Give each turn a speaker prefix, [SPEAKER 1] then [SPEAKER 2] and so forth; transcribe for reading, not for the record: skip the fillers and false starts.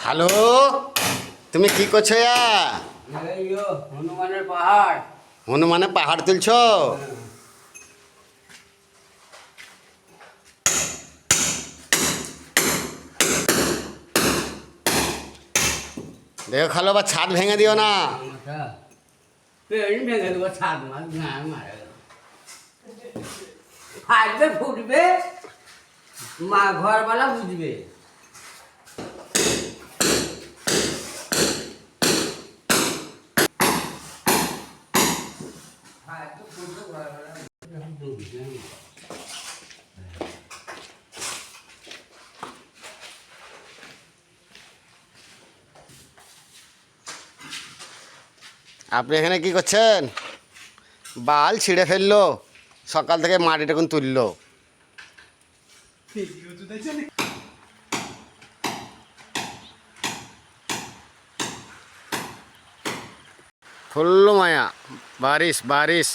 [SPEAKER 1] Hello, তুমি কি করছো?
[SPEAKER 2] হনুমানের পাহাড়।
[SPEAKER 1] হনুমানের পাহাড় তুলছো? দেখো খালো, বা ছাদ ভেঙে দিও না।
[SPEAKER 2] ভেঙে দেবো, ছাদ মাছ মারা গেল, ফাটবে ফুটবে, মা ঘরওয়ালা বুঝবে।
[SPEAKER 1] আপনি এখানে কি করছেন? বাল ছিঁড়ে ফেললো, সকাল থেকে মাটিটুকুন তুললো। ফুল্লো মায়া, বারিশ বারিশ।